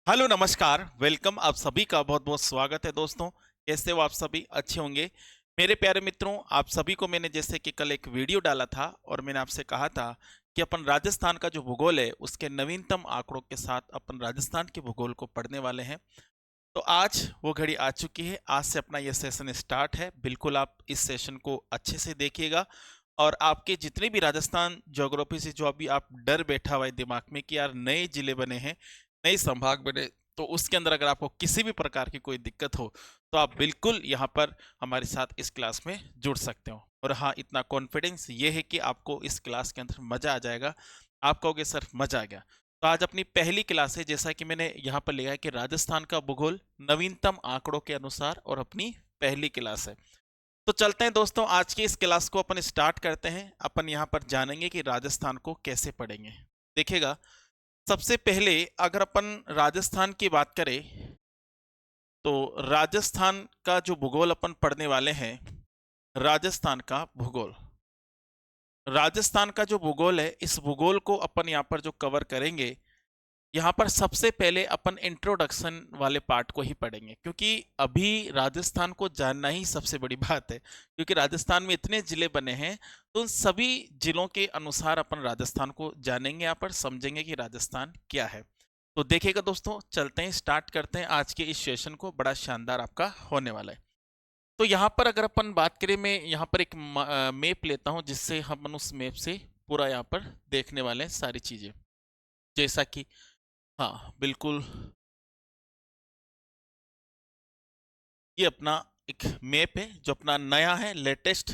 Hello नमस्कार welcome आप सभी का बहुत बहुत स्वागत है दोस्तों। कैसे हो आप सभी? अच्छे होंगे। मेरे प्यारे मित्रों, आप सभी को मैंने जैसे कि कल एक वीडियो डाला था और मैंने आपसे कहा था कि अपन राजस्थान का जो भूगोल है उसके नवीनतम आंकड़ों के साथ अपन राजस्थान के भूगोल को पढ़ने वाले हैं। तो आज वो घड़ी आ चुकी है। आज से अपना ये सेशन स्टार्ट है। बिल्कुल आप इस सेशन को अच्छे से देखिएगा और आपके जितने भी राजस्थान ज्योग्राफी से जो अभी आप डर बैठा हुआ है दिमाग में कि यार नए जिले बने हैं, नए संभाग बने, तो उसके अंदर अगर आपको किसी भी प्रकार की कोई दिक्कत हो तो आप बिल्कुल यहाँ पर हमारे साथ इस क्लास में जुड़ सकते हो। और हाँ, इतना कॉन्फिडेंस ये है कि आपको इस क्लास के अंदर मजा आ जाएगा। आप कहोगे सर मजा आ गया। तो आज अपनी पहली क्लास है, जैसा कि मैंने यहाँ पर लिखा है कि राजस्थान का भूगोल नवीनतम आंकड़ों के अनुसार, और अपनी पहली क्लास है। तो चलते हैं दोस्तों, आज की इस क्लास को अपन स्टार्ट करते हैं। अपन यहाँ पर जानेंगे कि राजस्थान को कैसे पढ़ेंगे। देखिएगा, सबसे पहले अगर अपन राजस्थान की बात करें तो राजस्थान का जो भूगोल अपन पढ़ने वाले हैं, राजस्थान का भूगोल, राजस्थान का जो भूगोल है, इस भूगोल को अपन यहाँ पर जो कवर करेंगे, यहाँ पर सबसे पहले अपन इंट्रोडक्शन वाले पार्ट को ही पढ़ेंगे, क्योंकि अभी राजस्थान को जानना ही सबसे बड़ी बात है। क्योंकि राजस्थान में इतने जिले बने हैं, तो उन सभी जिलों के अनुसार अपन राजस्थान को जानेंगे, यहाँ पर समझेंगे कि राजस्थान क्या है। तो देखिएगा दोस्तों, चलते हैं, स्टार्ट करते हैं आज के इस सेशन को। बड़ा शानदार आपका होने वाला है। तो यहाँ पर अगर अपन बात करें, मैं यहाँ पर एक मैप लेता हूँ, जिससे हम उस मैप से पूरा यहाँ पर देखने वाले हैं सारी चीजें। जैसा कि, हाँ बिल्कुल, ये अपना एक मैप है जो अपना नया है, लेटेस्ट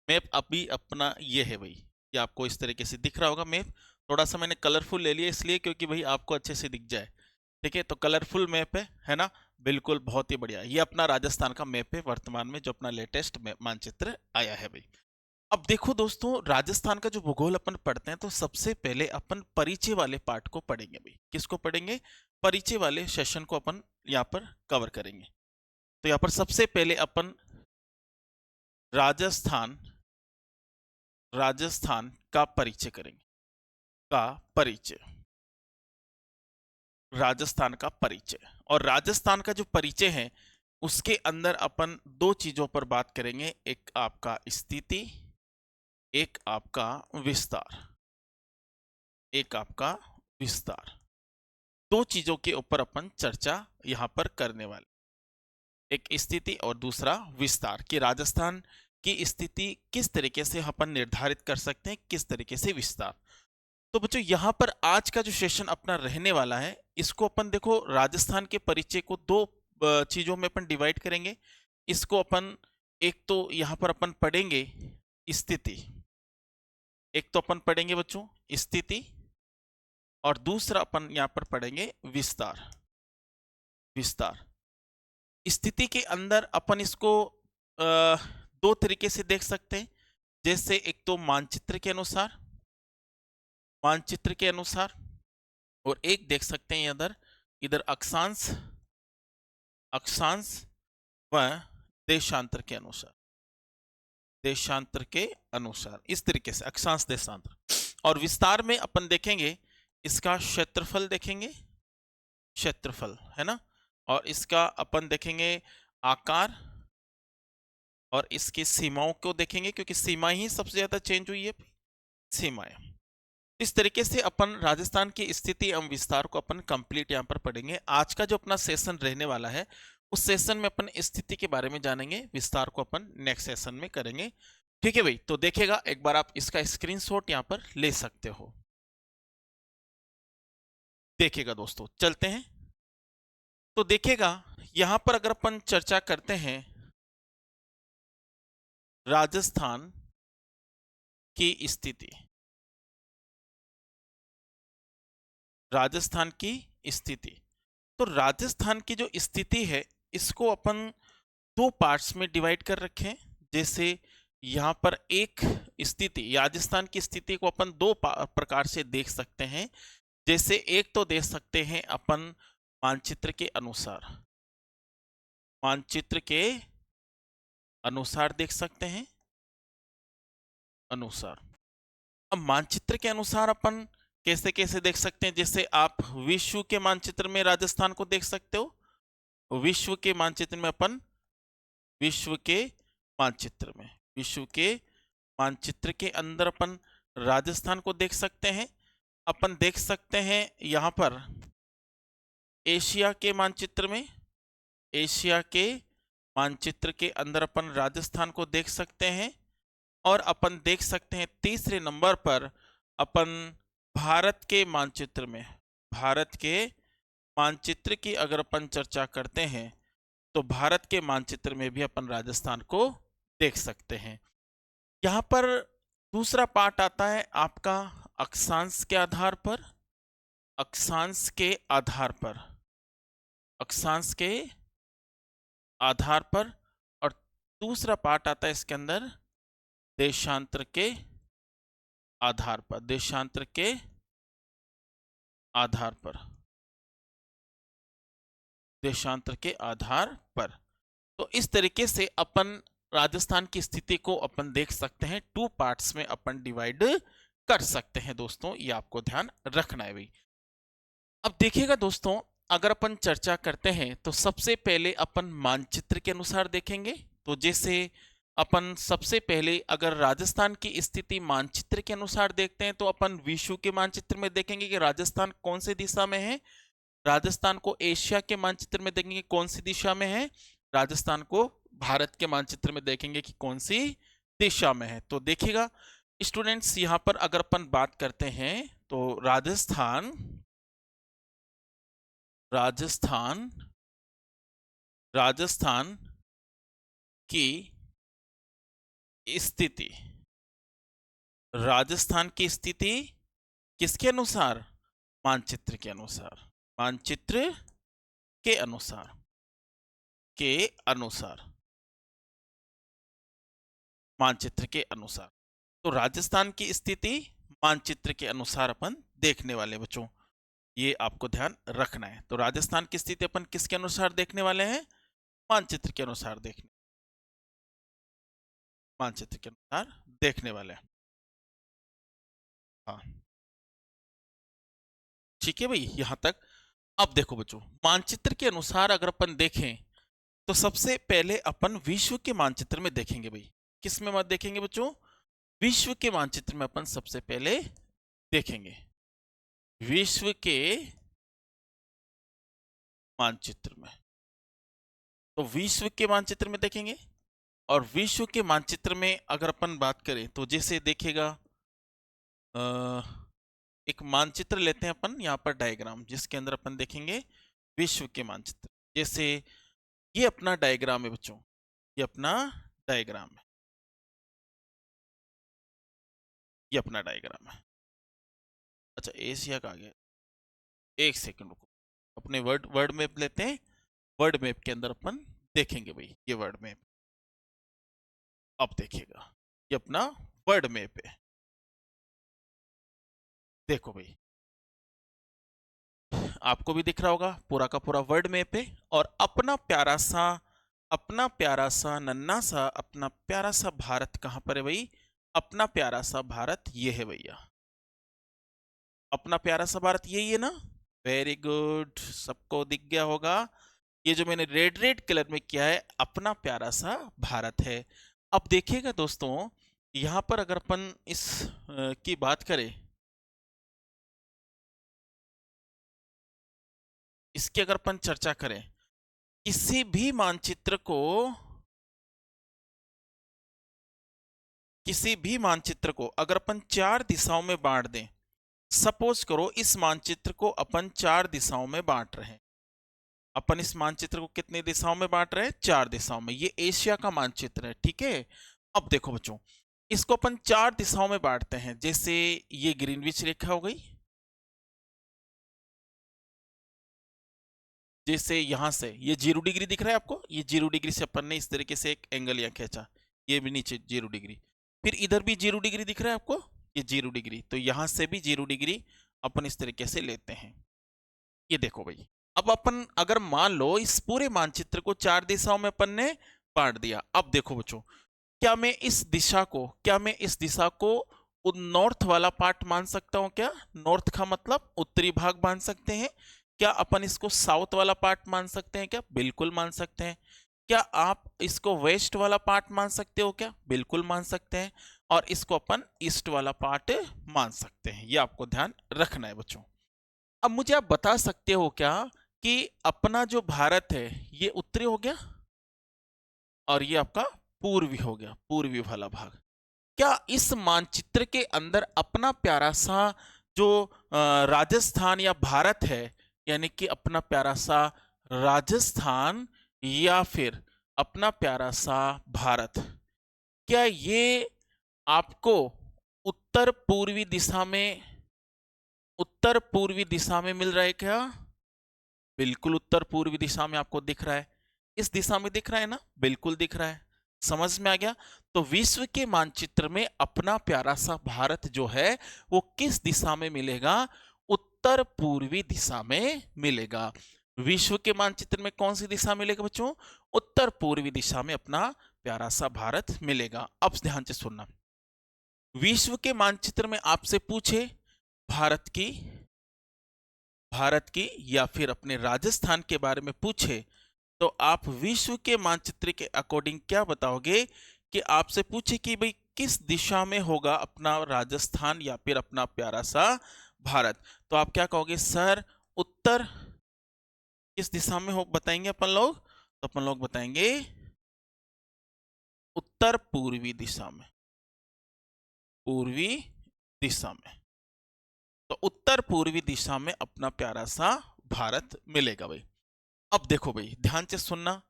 मैप अभी अपना ये है भाई। ये आपको इस तरीके से दिख रहा होगा मैप। थोड़ा सा मैंने कलरफुल ले लिया इसलिए क्योंकि भाई आपको अच्छे से दिख जाए। ठीक है, तो कलरफुल मैप है ना? बिल्कुल, बहुत ही बढ़िया। ये अपना राजस्थान का मैप है वर्तमान में, जो अपना लेटेस्ट मानचित्र आया है भाई। अब देखो दोस्तों, राजस्थान का जो भूगोल अपन पढ़ते हैं, तो सबसे पहले अपन परिचय वाले पार्ट को पढ़ेंगे भाई। किसको पढ़ेंगे? परिचय वाले सेशन को अपन यहाँ पर कवर करेंगे। तो यहाँ पर सबसे पहले अपन राजस्थान राजस्थान का परिचय करेंगे। का परिचय, राजस्थान का परिचय। और राजस्थान का जो परिचय है, उसके अंदर अपन दो चीजों पर बात करेंगे। एक आपका स्थिति, एक आपका विस्तार। एक आपका विस्तार, दो चीजों के ऊपर अपन चर्चा यहां पर करने वाले। एक स्थिति और दूसरा विस्तार, कि राजस्थान की स्थिति किस तरीके से अपन निर्धारित कर सकते हैं, किस तरीके से विस्तार। तो बच्चों, यहाँ पर आज का जो सेशन अपना रहने वाला है, इसको अपन देखो, राजस्थान के परिचय को दो चीजों में अपन डिवाइड करेंगे। इसको अपन, एक तो यहाँ पर अपन पढ़ेंगे स्थिति, एक तो अपन पढ़ेंगे बच्चों स्थिति, और दूसरा अपन यहाँ पर पढ़ेंगे विस्तार। विस्तार, स्थिति के अंदर अपन इसको दो तरीके से देख सकते हैं। जैसे एक तो मानचित्र के अनुसार, मानचित्र के अनुसार, और एक देख सकते हैं इधर, इधर अक्षांश, अक्षांश व देशांतर के अनुसार। देशांतर के अनुसार, इस तरीके से अक्षांश देशांतर। और विस्तार में अपन देखेंगे, इसका क्षेत्रफल देखेंगे, क्षेत्रफल है ना, और इसका अपन देखेंगे आकार, और इसकी सीमाओं को देखेंगे, क्योंकि सीमा ही सबसे ज्यादा चेंज हुई है, सीमाएं। इस तरीके से अपन राजस्थान की स्थिति एवं विस्तार को अपन कंप्लीट यहाँ पर पढ़ेंगे। आज का जो अपना सेशन रहने वाला है, उस सेशन में अपन स्थिति के बारे में जानेंगे, विस्तार को अपन नेक्स्ट सेशन में करेंगे। ठीक है भाई, तो देखिएगा, एक बार आप इसका स्क्रीनशॉट यहाँ पर ले सकते हो। देखिएगा दोस्तों, चलते हैं। तो देखिएगा, यहां पर अगर अपन चर्चा करते हैं राजस्थान की स्थिति, राजस्थान की स्थिति, तो राजस्थान की जो स्थिति है, इसको अपन दो पार्ट्स में डिवाइड कर रखे हैं। जैसे यहाँ पर एक स्थिति, राजस्थान की स्थिति को अपन दो प्रकार से देख सकते हैं। जैसे एक तो देख सकते हैं अपन मानचित्र के अनुसार, मानचित्र के अनुसार देख सकते हैं, अनुसार। अब मानचित्र के अनुसार अपन कैसे कैसे देख सकते हैं? जैसे आप विश्व के मानचित्र में राजस्थान को देख सकते हो। विश्व के मानचित्र में अपन विश्व के मानचित्र में विश्व के मानचित्र के अंदर अपन राजस्थान को देख सकते हैं। अपन देख सकते हैं यहाँ पर एशिया के मानचित्र में, एशिया के मानचित्र के अंदर अपन राजस्थान को देख सकते हैं। और अपन देख सकते हैं तीसरे नंबर पर अपन भारत के मानचित्र में, भारत के मानचित्र की अगर अपन चर्चा करते हैं तो भारत के मानचित्र में भी अपन राजस्थान को देख सकते हैं। यहाँ पर दूसरा पार्ट आता है आपका अक्षांश के आधार पर, अक्षांश के आधार पर, अक्षांश के आधार पर। और दूसरा पार्ट आता है इसके अंदर देशांतर के आधार पर, देशांतर के आधार पर, देशांतर के आधार पर। तो इस तरीके से अपन राजस्थान की स्थिति को अपन देख सकते हैं, टू पार्ट्स में अपन डिवाइड कर सकते हैं दोस्तों, ये आपको ध्यान रखना है भाई। अब देखिएगा दोस्तों, अगर अपन चर्चा करते हैं तो सबसे पहले अपन मानचित्र के अनुसार देखेंगे। तो जैसे अपन सबसे पहले अगर राजस्थान की स्थिति मानचित्र के अनुसार देखते हैं तो अपन विश्व के मानचित्र में देखेंगे कि राजस्थान कौन सी दिशा में है। राजस्थान को एशिया के मानचित्र में देखेंगे कौन सी दिशा में है। राजस्थान को भारत के मानचित्र में देखेंगे कि कौन सी दिशा में है। तो देखिएगा स्टूडेंट्स, यहां पर अगर अपन बात करते हैं तो राजस्थान, राजस्थान, राजस्थान की स्थिति, राजस्थान की स्थिति किसके अनुसार? मानचित्र के अनुसार, मानचित्र के अनुसार, के अनुसार, मानचित्र के अनुसार। तो राजस्थान की स्थिति मानचित्र के अनुसार अपन देखने वाले बच्चों, ये आपको ध्यान रखना है। तो राजस्थान की स्थिति अपन किसके अनुसार देखने वाले हैं? मानचित्र के अनुसार देखने, मानचित्र के अनुसार देखने वाले हैं। हाँ ठीक है भाई, यहां तक। अब देखो बच्चों, मानचित्र के अनुसार अगर अपन देखें तो सबसे पहले अपन विश्व के मानचित्र में देखेंगे भाई। किस में मत देखेंगे बच्चों? विश्व के मानचित्र में अपन सबसे पहले देखेंगे, विश्व के मानचित्र में। तो विश्व के मानचित्र में देखेंगे। और विश्व के मानचित्र में अगर अपन बात करें तो जैसे देखिएगा, एक मानचित्र लेते हैं अपन यहाँ पर डायग्राम, जिसके अंदर अपन देखेंगे विश्व के मानचित्र। जैसे ये अपना डायग्राम है बच्चों, ये अपना डायग्राम है, ये अपना डायग्राम है। अच्छा एशिया का आ गया, एक सेकंड रुको, अपने वर्ड मैप लेते हैं। वर्ड मैप के अंदर अपन देखेंगे भाई, ये वर्ड मैप। अब देखिएगा ये अपना वर्ड मैप है। देखो भाई, आपको भी दिख रहा होगा पूरा का पूरा वर्ड मैप है। और अपना प्यारा सा, अपना प्यारा सा नन्ना सा, अपना प्यारा सा भारत कहां पर है भाई? अपना प्यारा सा भारत ये है भैया, अपना प्यारा सा भारत यही है ना। वेरी गुड, सबको दिख गया होगा। ये जो मैंने रेड रेड कलर में किया है अपना प्यारा सा भारत है। अब देखिएगा दोस्तों, यहां पर अगर अपन इस की बात करें, इसकी अगर अपन चर्चा करें, किसी भी मानचित्र को, किसी भी मानचित्र को अगर अपन 4 दिशाओं में बांट दें, सपोज करो इस मानचित्र को अपन 4 दिशाओं में बांट रहे हैं। अपन इस मानचित्र को कितनी दिशाओं में बांट रहे हैं? 4 दिशाओं में। ये एशिया का मानचित्र है, ठीक है। अब देखो बच्चों, इसको अपन 4 दिशाओं में बांटते हैं। जैसे ये ग्रीनविच रेखा हो गई, जैसे यहां से ये 0 डिग्री दिख रहा है आपको, ये 0 डिग्री से अपन ने इस तरीके से एक एंगल यहां खींचा, ये भी नीचे 0 डिग्री। फिर इधर भी 0 डिग्री दिख रहा है आपको, ये 0 डिग्री। तो यहां से भी 0 डिग्री अपन इस तरीके से लेते हैं। ये देखो भाई, अब अपन अगर मान लो इस पूरे मानचित्र को 4 दिशाओं में अपन ने बांट दिया। अब देखो बच्चों, क्या मैं इस दिशा को नॉर्थ वाला पार्ट मान सकता हूं क्या? नॉर्थ का मतलब उत्तरी भाग मान सकते हैं क्या? अपन इसको साउथ वाला पार्ट मान सकते हैं क्या? बिल्कुल मान सकते हैं। क्या आप इसको वेस्ट वाला पार्ट मान सकते हो क्या? बिल्कुल मान सकते हैं। और इसको अपन ईस्ट वाला पार्ट मान सकते हैं। ये आपको ध्यान रखना है बच्चों। अब मुझे आप बता सकते हो क्या कि अपना जो भारत है ये उत्तरी हो गया और ये आपका पूर्वी हो गया, पूर्वी वाला भाग। क्या इस मानचित्र के अंदर अपना प्यारा सा जो राजस्थान या भारत है, यानी कि अपना प्यारा सा राजस्थान या फिर अपना प्यारा सा भारत, क्या ये आपको उत्तर पूर्वी दिशा में, उत्तर पूर्वी दिशा में मिल रहा है क्या? बिल्कुल उत्तर पूर्वी दिशा में आपको दिख रहा है। इस दिशा में दिख रहा है ना? बिल्कुल दिख रहा है। समझ में आ गया? तो विश्व के मानचित्र में अपना प्यारा सा भारत जो है वो किस दिशा में मिलेगा? उत्तर पूर्वी दिशा में मिलेगा। विश्व के मानचित्र में कौन सी दिशा मिलेगा बच्चों? उत्तर पूर्वी दिशा में अपना प्यारा सा भारत मिलेगा। अब ध्यान से सुनना, विश्व के मानचित्र में आपसे पूछे भारत की, भारत की या फिर अपने राजस्थान के बारे में पूछे, तो आप विश्व के मानचित्र के अकॉर्डिंग क्या बताओगे? कि आपसे पूछे कि भाई किस दिशा में होगा अपना राजस्थान या फिर अपना प्यारा सा भारत, तो आप क्या कहोगे? सर उत्तर किस दिशा में हो बताएंगे अपन लोग? तो अपन लोग बताएंगे उत्तर पूर्वी दिशा में, पूर्वी दिशा में। तो उत्तर पूर्वी दिशा में अपना प्यारा सा भारत मिलेगा भाई। अब देखो भाई ध्यान से सुनना,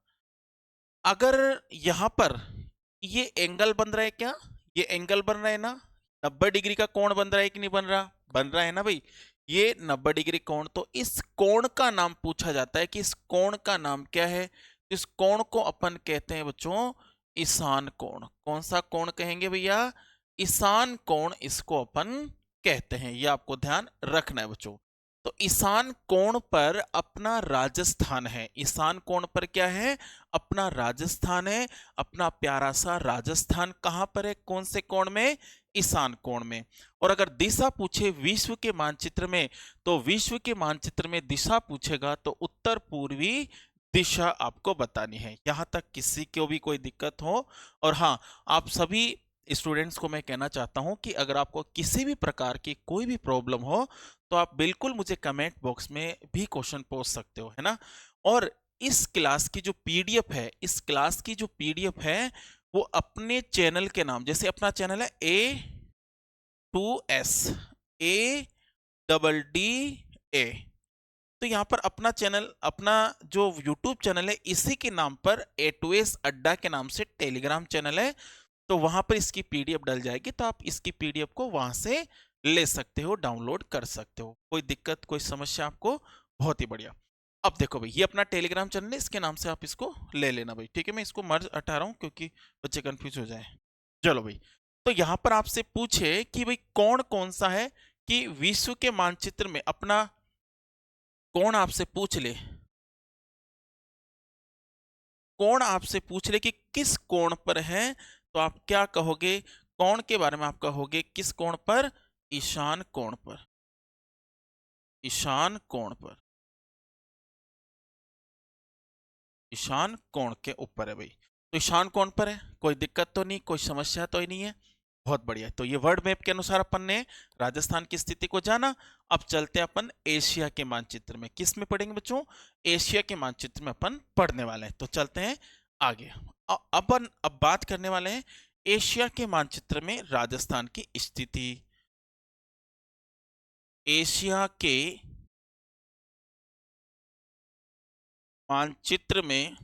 अगर यहां पर ये एंगल बन रहा है क्या? ये एंगल बन रहा है ना? 90 डिग्री का कोण बन रहा है कि नहीं बन रहा? बन रहा है ना भाई। ये 90 डिग्री कोण, तो इस कोण का नाम पूछा जाता है कि इस कोण का नाम क्या है? इस कोण को अपन कहते हैं बच्चों ईशान कोण। कौन सा कोण कहेंगे भैया? ईशान कोण इसको अपन कहते हैं। ये आपको ध्यान रखना है बच्चों। तो ईशान कोण पर अपना राजस्थान है। ईशान कोण पर क्या है? अपना राजस्थान है। अपना प्यारा सा राजस्थान कहां पर है? कौन से कोण में? ईशान कोण में। और अगर दिशा पूछे विश्व के मानचित्र में, तो विश्व के मानचित्र में दिशा पूछेगा तो उत्तर पूर्वी दिशा आपको बतानी है। यहां तक किसी को भी कोई दिक्कत हो? और हाँ, आप सभी स्टूडेंट्स को मैं कहना चाहता हूं कि अगर आपको किसी भी प्रकार की कोई भी प्रॉब्लम हो तो आप बिल्कुल मुझे कमेंट बॉक्स में भी क्वेश्चन पूछ सकते हो, है ना? और इस क्लास की जो पीडीएफ है, इस क्लास की जो पीडीएफ है वो अपने चैनल के नाम, जैसे अपना चैनल है A2S, A AA, तो यहाँ पर अपना चैनल, अपना जो YouTube चैनल है इसी के नाम पर A2S अड्डा के नाम से टेलीग्राम चैनल है। तो वहां पर इसकी पीडीएफ डल जाएगी, तो आप इसकी पीडीएफ को वहां से ले सकते हो, डाउनलोड कर सकते हो। कोई दिक्कत कोई समस्या आपको? बहुत ही बढ़िया। अब देखो भाई ये अपना टेलीग्राम चैनल है, इसके नाम से आप इसको ले लेना भाई, ठीक है? मैं इसको मर्ज हटा रहा हूं क्योंकि बच्चे कंफ्यूज हो जाए। चलो भाई, तो यहां पर आपसे पूछे कि भाई कौन कौन सा है कि विश्व के मानचित्र में अपना, कौन आपसे पूछ ले, कौन आपसे पूछ ले कि किस कोण पर है, तो आप क्या कहोगे? कोण के बारे में आप कहोगे किस कोण पर? ईशान कोण पर, ईशान कोण पर, ईशान कोण के ऊपर है भाई। तो ईशान कोण पर है, कोई दिक्कत तो नहीं, कोई समस्या तो ही नहीं है। बहुत बढ़िया। तो ये वर्ल्ड मैप के अनुसार अपन ने राजस्थान की स्थिति को जाना। अब चलते हैं अपन एशिया के मानचित्र में। किस में पढ़ेंगे बच्चों? एशिया के मानचित्र में अपन पढ़ने वाले हैं। तो चलते हैं आगे। अपन अब बात करने वाले हैं एशिया के मानचित्र में राजस्थान की स्थिति। एशिया के मानचित्र में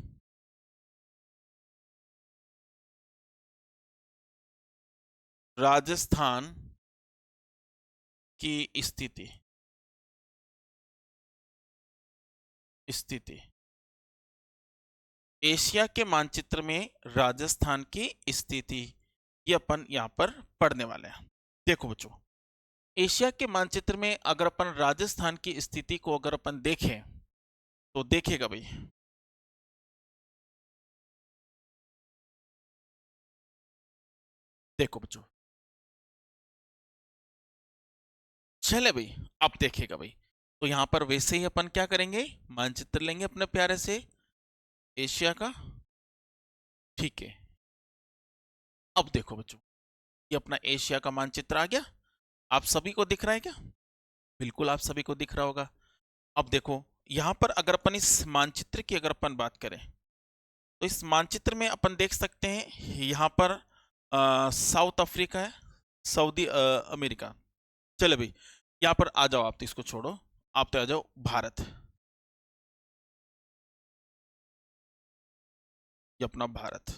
राजस्थान की स्थिति, स्थिति एशिया के मानचित्र में राजस्थान की स्थिति, ये अपन यहां पर पढ़ने वाले हैं। देखो बच्चों, एशिया के मानचित्र में अगर अपन राजस्थान की स्थिति को अगर अपन देखें तो देखेगा भाई, देखो बच्चों, चले भाई, अब देखिएगा भाई, तो यहाँ पर वैसे ही अपन क्या करेंगे, मानचित्र लेंगे अपने प्यारे से एशिया का। ठीक है, अब देखो बच्चों, ये अपना एशिया का मानचित्र आ गया। आप सभी को दिख रहा है क्या? बिल्कुल आप सभी को दिख रहा होगा। अब देखो, यहाँ पर अगर अपन इस मानचित्र की अगर अपन बात करें, तो इस मानचित्र में अपन देख सकते हैं यहाँ पर साउथ अफ्रीका है, सऊदी अमेरिका। चले भाई, यहाँ पर आ जाओ, आप तो इसको छोड़ो, आप तो आ जाओ भारत। ये अपना भारत,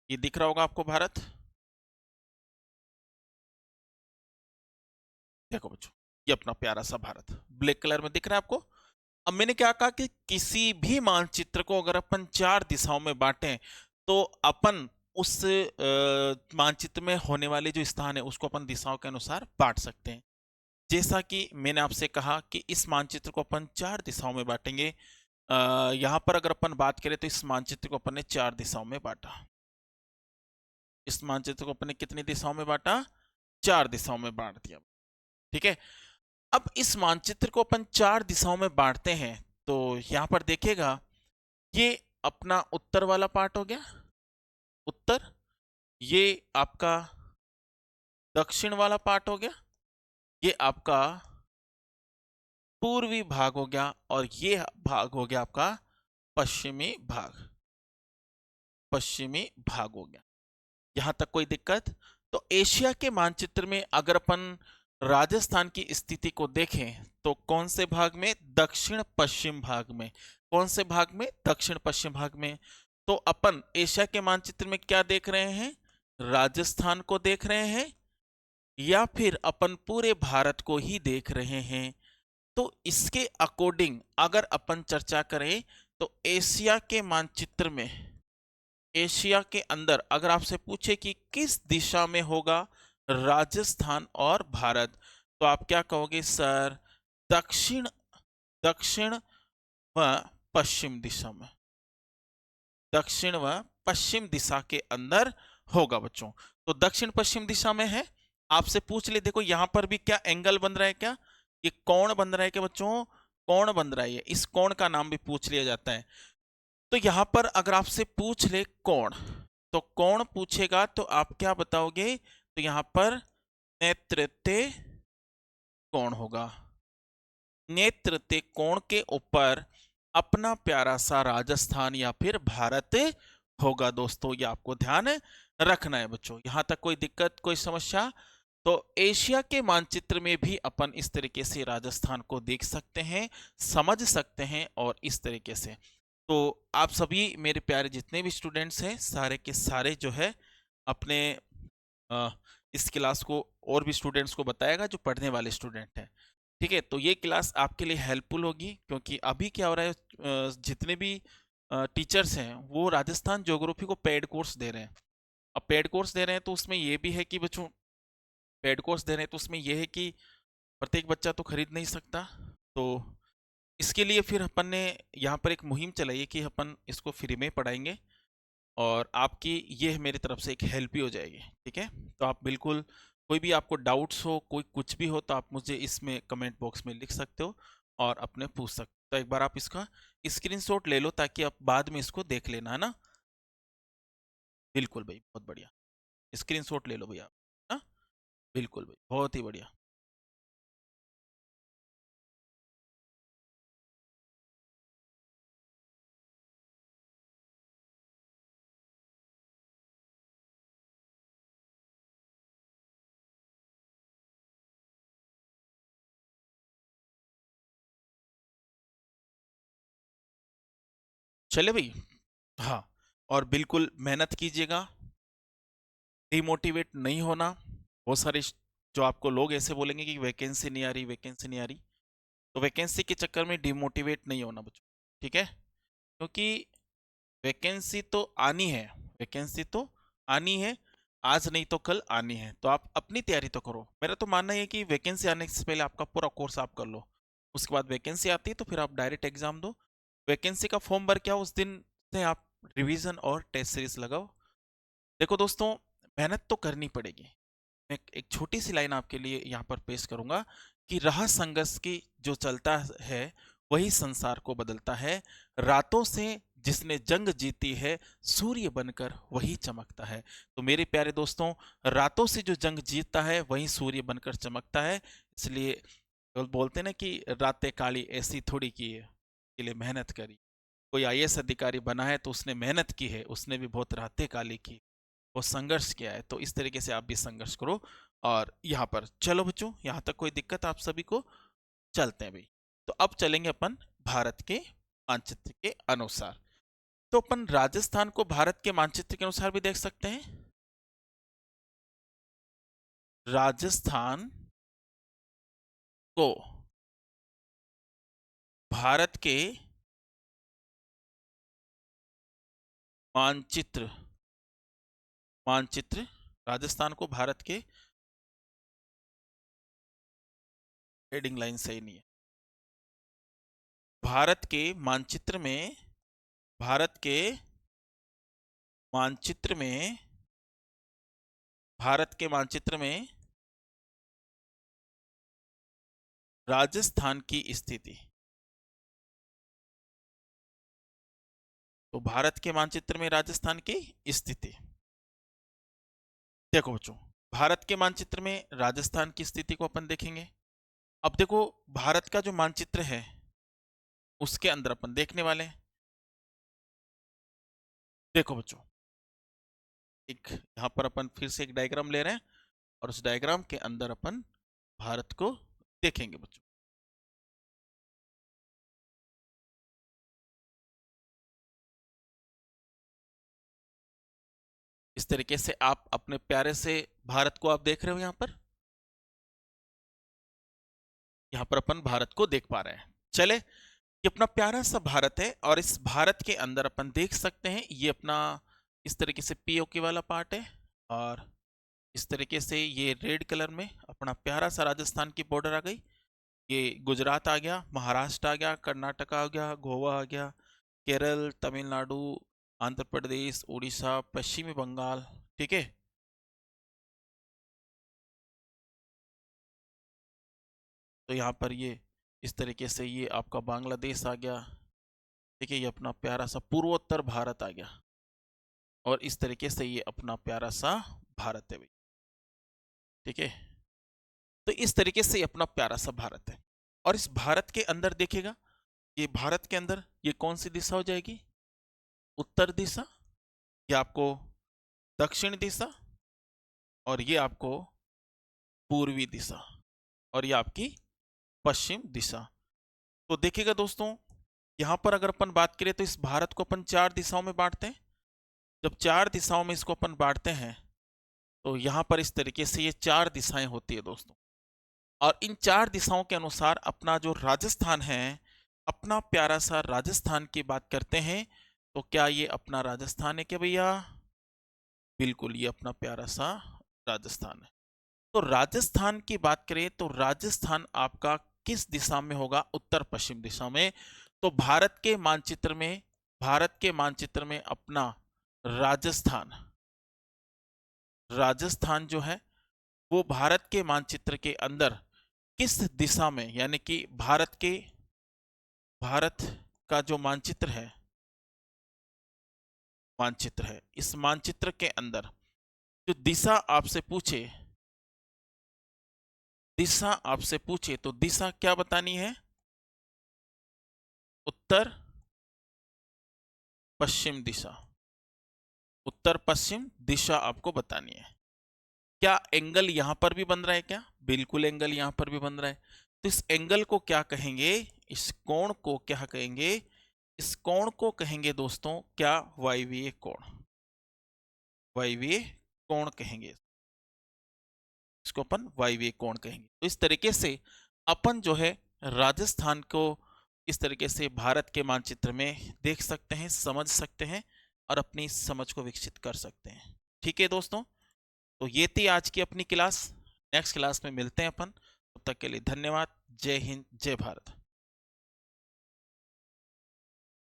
ये दिख रहा होगा आपको भारत। देखो बच्चों, ये अपना प्यारा सा भारत ब्लैक कलर में दिख रहा है आपको। अब मैंने क्या कहा कि किसी भी मानचित्र को अगर अपन चार दिशाओं में बांटें, तो अपन उस मानचित्र में होने वाले जो स्थान है उसको अपन दिशाओं के अनुसार बांट सकते हैं। जैसा कि मैंने आपसे कहा कि इस मानचित्र को अपन चार दिशाओं में बांटेंगे। यहाँ पर अगर अपन बात करें तो इस मानचित्र को अपन ने चार दिशाओं में बांटा। इस मानचित्र को अपन ने कितनी दिशाओं में बांटा? चार दिशाओं में बांट दिया। ठीक है, अब इस मानचित्र को अपन चार दिशाओं में बांटते हैं, तो यहां पर देखिएगा, ये अपना उत्तर वाला पार्ट हो गया, उत्तर। ये आपका दक्षिण वाला पार्ट हो गया, ये आपका पूर्वी भाग हो गया, और ये भाग हो गया आपका पश्चिमी भाग, पश्चिमी भाग हो गया। यहां तक कोई दिक्कत? तो एशिया के मानचित्र में अगर अपन राजस्थान की स्थिति को देखें, तो कौन से भाग में? दक्षिण पश्चिम भाग में। कौन से भाग में? दक्षिण पश्चिम भाग में। तो अपन एशिया के मानचित्र में क्या देख रहे हैं? राजस्थान को देख रहे हैं, या फिर अपन पूरे भारत को ही देख रहे हैं? तो इसके अकॉर्डिंग अगर अपन चर्चा करें, तो एशिया के मानचित्र में, एशिया के अंदर अगर आपसे पूछे कि किस दिशा में होगा राजस्थान और भारत, तो आप क्या कहोगे? सर, दक्षिण, दक्षिण व पश्चिम दिशा में, दक्षिण व पश्चिम दिशा के अंदर होगा बच्चों। तो दक्षिण पश्चिम दिशा में है। आपसे पूछ ले, देखो यहां पर भी क्या एंगल बन रहा है? क्या ये कोण बन रहा है? क्या बच्चों, कोण बन रहा है? इस कोण का नाम भी पूछ लिया जाता है। तो यहां पर अगर आपसे पूछ ले कोण, तो कोण पूछेगा तो आप क्या बताओगे? तो यहां पर नेतृत्व कोण होगा। नेतृत्व कोण के ऊपर अपना प्यारा सा राजस्थान या फिर भारत होगा दोस्तों। ये आपको ध्यान रखना है बच्चों। यहां तक कोई दिक्कत, कोई समस्या? तो एशिया के मानचित्र में भी अपन इस तरीके से राजस्थान को देख सकते हैं, समझ सकते हैं, और इस तरीके से। तो आप सभी मेरे प्यारे जितने भी स्टूडेंट्स हैं, सारे के सारे जो है अपने अ, इस क्लास को और भी स्टूडेंट्स को बताएगा जो पढ़ने वाले स्टूडेंट हैं। ठीक है, तो ये क्लास आपके लिए हेल्पफुल होगी, क्योंकि अभी क्या हो रहा है, जितने भी टीचर्स हैं वो राजस्थान ज्योग्राफी को पेड कोर्स दे रहे हैं। अब पेड कोर्स दे रहे हैं तो उसमें ये भी है कि बच्चों, पेड कोर्स दे रहे हैं तो उसमें ये है कि प्रत्येक बच्चा तो खरीद नहीं सकता। तो इसके लिए फिर अपन ने यहाँ पर एक मुहिम चलाई है कि अपन इसको फ्री में पढ़ाएंगे, और आपकी ये मेरी तरफ से एक हेल्प भी हो जाएगी। ठीक है, तो आप बिल्कुल, कोई भी आपको डाउट्स हो, कोई कुछ भी हो, तो आप मुझे इसमें कमेंट बॉक्स में लिख सकते हो और अपने पूछ सकते हो। तो एक बार आप इसका स्क्रीनशॉट ले लो, ताकि आप बाद में इसको देख लेना, है ना? बिल्कुल भाई, बहुत बढ़िया। स्क्रीनशॉट ले लो भैया, हाँ, बिल्कुल भाई, बहुत ही बढ़िया। चले भाई, हाँ, और बिल्कुल मेहनत कीजिएगा, डिमोटिवेट नहीं होना। बहुत सारे जो आपको लोग ऐसे बोलेंगे कि वैकेंसी नहीं आ रही, वैकेंसी नहीं आ रही, तो वैकेंसी के चक्कर में डिमोटिवेट नहीं होना बच्चों। ठीक है, क्योंकि वैकेंसी तो आनी है, वैकेंसी तो आनी है, आज नहीं तो कल आनी है। तो आप अपनी तैयारी तो करो। मेरा तो मानना है कि वैकेंसी आने से पहले आपका पूरा कोर्स आप कर लो, उसके बाद वैकेंसी आती है तो फिर आप डायरेक्ट एग्जाम दो। वैकेंसी का फॉर्म भर के आओ, उस दिन से आप रिवीजन और टेस्ट सीरीज लगाओ। देखो दोस्तों, मेहनत तो करनी पड़ेगी, मैं एक छोटी सी लाइन आपके लिए यहाँ पर पेश करूंगा कि रहा संघर्ष की जो चलता है वही संसार को बदलता है, रातों से जिसने जंग जीती है सूर्य बनकर वही चमकता है। तो मेरे प्यारे दोस्तों, रातों से जो जंग जीतता है वही सूर्य बनकर चमकता है। इसलिए बोलते ना कि रातें काली ऐसी थोड़ी की है, के लिए मेहनत करी। कोई आईएएस अधिकारी बना है तो उसने मेहनत की है, उसने भी बहुत रातें काली की, वो संघर्ष किया है। तो इस तरीके से आप भी संघर्ष करो। और यहाँ पर चलो बच्चों, यहाँ तक कोई दिक्कत आप सभी को? चलते हैं भाई। तो अब चलेंगे अपन भारत के मानचित्र के अनुसार। तो अपन राजस्थान को भारत के मानचित्र के अनुसार भी देख सकते हैं। राजस्थान को भारत के मानचित्र मानचित्र राजस्थान को भारत के, हेडिंग लाइन सही नहीं है, भारत के मानचित्र में, भारत के मानचित्र में, भारत के मानचित्र में राजस्थान की स्थिति। तो भारत के मानचित्र में राजस्थान की स्थिति, देखो बच्चों, भारत के मानचित्र में राजस्थान की स्थिति को अपन देखेंगे। अब देखो, भारत का जो मानचित्र है उसके अंदर अपन देखने वाले हैं। देखो बच्चों, एक यहां पर अपन फिर से एक डायग्राम ले रहे हैं और उस डायग्राम के अंदर अपन भारत को देखेंगे बच्चों। इस तरीके से आप अपने प्यारे से भारत को आप देख रहे हो। यहां पर अपन भारत को देख पा रहे हैं। चले, ये अपना प्यारा सा भारत है और इस भारत के अंदर अपन देख सकते हैं ये अपना इस तरीके से पीओके वाला पार्ट है, और इस तरीके से ये रेड कलर में अपना प्यारा सा राजस्थान की बॉर्डर आ गई। ये गुजरात आ गया, महाराष्ट्र आ गया, कर्नाटक आ गया, गोवा आ गया, केरल, तमिलनाडु, आंध्र प्रदेश, उड़ीसा, पश्चिमी बंगाल। ठीक है, तो यहाँ पर ये इस तरीके से ये आपका बांग्लादेश आ गया। ठीक है, ये अपना प्यारा सा पूर्वोत्तर भारत आ गया, और इस तरीके से ये अपना प्यारा सा भारत है भाई। ठीक है, तो इस तरीके से अपना प्यारा सा भारत है। और इस भारत के अंदर देखिएगा, ये भारत के अंदर ये कौन सी दिशा हो जाएगी? उत्तर दिशा, ये आपको दक्षिण दिशा, और ये आपको पूर्वी दिशा, और ये आपकी पश्चिम दिशा। तो देखिएगा दोस्तों, यहां पर अगर अपन बात करें तो इस भारत को अपन चार दिशाओं में बांटते हैं। जब चार दिशाओं में इसको अपन बांटते हैं तो यहां पर इस तरीके से ये चार दिशाएं होती है दोस्तों। और इन चार दिशाओं के अनुसार अपना जो राजस्थान है, अपना प्यारा सा राजस्थान की बात करते हैं। तो क्या ये अपना राजस्थान है क्या भैया? बिल्कुल, ये अपना प्यारा सा राजस्थान है। तो राजस्थान की बात करें तो राजस्थान आपका किस दिशा में होगा? उत्तर पश्चिम दिशा में। तो भारत के मानचित्र में, भारत के मानचित्र में अपना राजस्थान, राजस्थान जो है वो भारत के मानचित्र के अंदर किस दिशा में, यानी कि भारत का जो मानचित्र है, मानचित्र है, इस मानचित्र के अंदर जो दिशा आपसे पूछे, दिशा आपसे पूछे तो दिशा क्या बतानी है? उत्तर पश्चिम दिशा, उत्तर पश्चिम दिशा आपको बतानी है। क्या एंगल यहां पर भी बन रहा है क्या? बिल्कुल, एंगल यहां पर भी बन रहा है। तो इस एंगल को क्या कहेंगे? इस कोण को क्या कहेंगे? इस कोण को कहेंगे दोस्तों क्या? वायवीय कोण, वायवीय कोण कहेंगे इसको, अपन वायवीय कोण कहेंगे। तो इस तरीके से अपन जो है राजस्थान को इस तरीके से भारत के मानचित्र में देख सकते हैं, समझ सकते हैं और अपनी समझ को विकसित कर सकते हैं। ठीक है दोस्तों, तो ये थी आज की अपनी क्लास। नेक्स्ट क्लास में मिलते हैं अपन, तब तक के लिए धन्यवाद। जय हिंद, जय भारत।